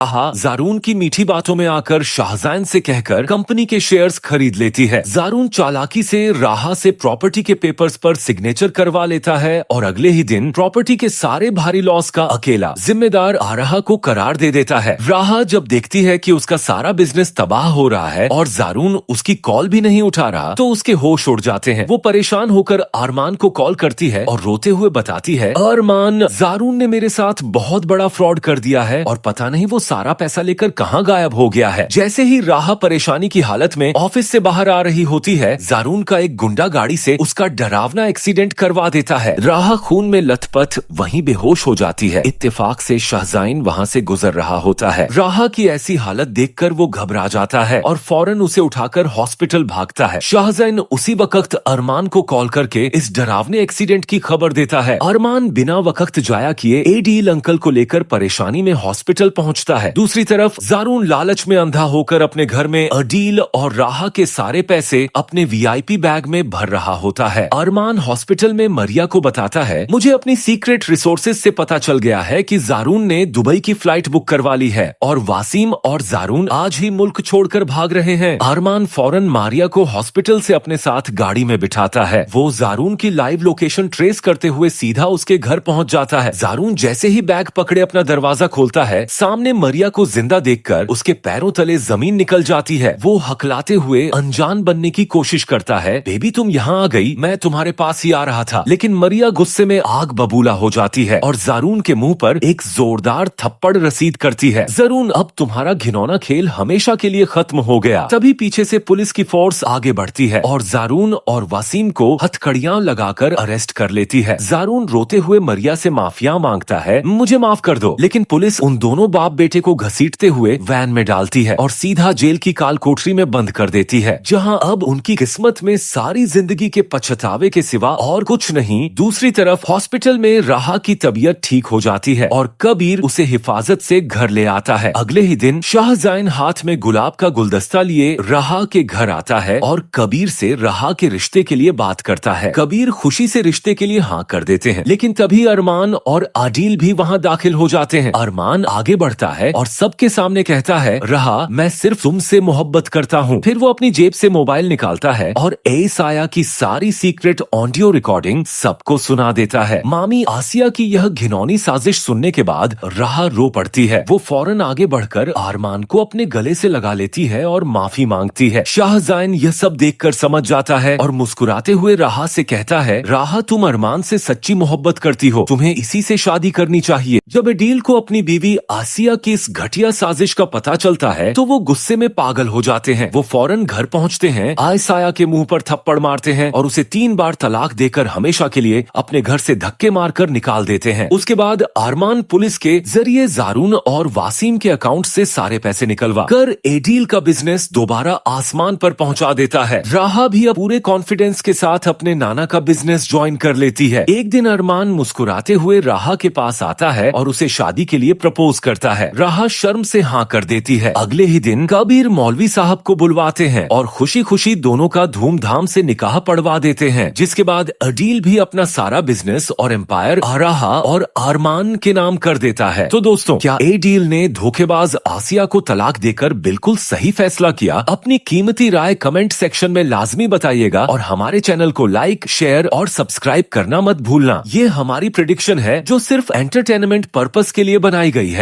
राहा जारून की मीठी बातों में आकर शाहजैन से कहकर कंपनी के शेयर्स खरीद लेती है। जारून चालाकी से राहा से प्रॉपर्टी के पेपर्स पर सिग्नेचर करवा लेता है और अगले ही दिन प्रॉपर्टी के सारे भारी लॉस का अकेला जिम्मेदार आराहा को करार दे देता है। राहा जब देखती है कि उसका सारा बिजनेस तबाह हो रहा है और जारून उसकी कॉल भी नहीं उठा रहा तो उसके होश उड़ जाते हैं। वो परेशान होकर अरमान को कॉल करती है और रोते हुए बताती है, अरमान, जारून ने मेरे साथ बहुत बड़ा फ्रॉड कर दिया है और पता नहीं वो सारा पैसा लेकर कहां गायब हो गया है। जैसे ही राहा परेशानी की हालत में ऑफिस से बाहर आ रही होती है, जारून का एक गुंडा गाड़ी से उसका डरावना एक्सीडेंट करवा देता है। राहा खून में लथपथ वहीं बेहोश हो जाती है। इत्तेफाक से शाहजैन वहां से गुजर रहा होता है। राहा की ऐसी हालत देखकर वो घबरा जाता है और फौरन उसे उठाकर हॉस्पिटल भागता है। शाहजैन उसी वक्त अरमान को कॉल करके इस डरावने एक्सीडेंट की खबर देता है। अरमान बिना वक्त जाया किए एडील अंकल को लेकर परेशानी में हॉस्पिटल पहुंचता है। दूसरी तरफ जारून लालच में अंधा होकर अपने घर में अडील और राहा के सारे पैसे अपने वीआईपी बैग में भर रहा होता है। अरमान हॉस्पिटल में मरिया को बताता है, मुझे अपनी सीक्रेट रिसोर्सेज से पता चल गया है कि जारून ने दुबई की फ्लाइट बुक करवा ली है और वासीम और जारून आज ही मुल्क छोड़कर भाग रहे हैं। अरमान फौरन मारिया को हॉस्पिटल से अपने साथ गाड़ी में बिठाता है। वो जारून की लाइव लोकेशन ट्रेस करते हुए सीधा उसके घर पहुंच जाता है। जारून जैसे ही बैग पकड़े अपना दरवाजा खोलता है, सामने मरिया को जिंदा देखकर उसके पैरों तले जमीन निकल जाती है। वो हकलाते हुए अनजान बनने की कोशिश करता है, बेबी तुम यहाँ आ गई, मैं तुम्हारे पास ही आ रहा था। लेकिन मरिया गुस्से में आग बबूला हो जाती है और जारून के मुंह पर एक जोरदार थप्पड़ रसीद करती है। जारून, अब तुम्हारा घिनौना खेल हमेशा के लिए खत्म हो गया। तभी पीछे से पुलिस की फोर्स आगे बढ़ती है और जारून और वासीम को हथकड़ियां लगाकर अरेस्ट कर लेती है। जारून रोते हुए मरिया से माफिया मांगता है, मुझे माफ कर दो, लेकिन पुलिस उन दोनों बाप बेटे को घसीटते हुए वैन में डालती है और सीधा जेल की काल कोठरी में बंद कर देती है, जहां अब उनकी किस्मत में सारी जिंदगी के पछतावे के सिवा और कुछ नहीं। दूसरी तरफ हॉस्पिटल में राहा की तबीयत ठीक हो जाती है और कबीर उसे हिफाजत से घर ले आता है। अगले ही दिन शाहजैन हाथ में गुलाब का गुलदस्ता लिए राहा के घर आता है और कबीर से राहा के रिश्ते के लिए बात करता है। कबीर खुशी से रिश्ते के लिए हाँ कर देते हैं, लेकिन तभी अरमान और आदिल भी वहाँ दाखिल हो जाते हैं। अरमान आगे बढ़ता है और सबके सामने कहता है, राहा, मैं सिर्फ तुमसे मोहब्बत करता हूँ। फिर वो अपनी जेब से मोबाइल निकालता है और साया की सारी सीक्रेट ऑडियो रिकॉर्डिंग सबको सुना देता है। मामी आसिया की यह घिनौनी साजिश सुनने के बाद राहा रो पड़ती है। वो फौरन आगे बढ़कर अरमान को अपने गले से लगा लेती है और माफी मांगती है। शाहजैन यह सब देखकर समझ जाता है और मुस्कुराते हुए राहा से कहता है, राहा, तुम अरमान से सच्ची मोहब्बत करती हो, तुम्हें इसी से शादी करनी चाहिए। जब एडील को अपनी बीवी आसिया की इस घटिया साजिश का पता चलता है तो वो गुस्से में पागल हो जाते हैं। वो फौरन घर पहुंचते हैं, आयसाया के मुंह पर थप्पड़ मारते हैं और उसे 3 बार तलाक देकर हमेशा के लिए अपने घर से धक्के मारकर निकाल देते हैं। उसके बाद अरमान पुलिस के जरिए जारून और वासीम के अकाउंट से सारे पैसे निकलवा कर एडील का बिजनेस दोबारा आसमान पर पहुंचा देता है। राहा भी अब पूरे कॉन्फिडेंस के साथ अपने नाना का बिजनेस ज्वाइन कर लेती है। एक दिन अरमान मुस्कुराते हुए राहा के पास आता है और उसे शादी के लिए प्रपोज करता है। राहा शर्म से हाँ कर देती है। अगले ही दिन कबीर मौलवी साहब को बुलवाते हैं और खुशी खुशी दोनों का धूमधाम से निकाह पढ़वा देते हैं, जिसके बाद अडील भी अपना सारा बिजनेस और एम्पायर आराहा और अरमान के नाम कर देता है। तो दोस्तों, क्या एडील ने धोखेबाज आसिया को तलाक देकर बिल्कुल सही फैसला किया? अपनी कीमती राय कमेंट सेक्शन में लाजमी बताइएगा और हमारे चैनल को लाइक, शेयर और सब्सक्राइब करना मत भूलना। ये हमारी प्रेडिक्शन है जो सिर्फ एंटरटेनमेंट पर्पस के लिए बनाई गई है।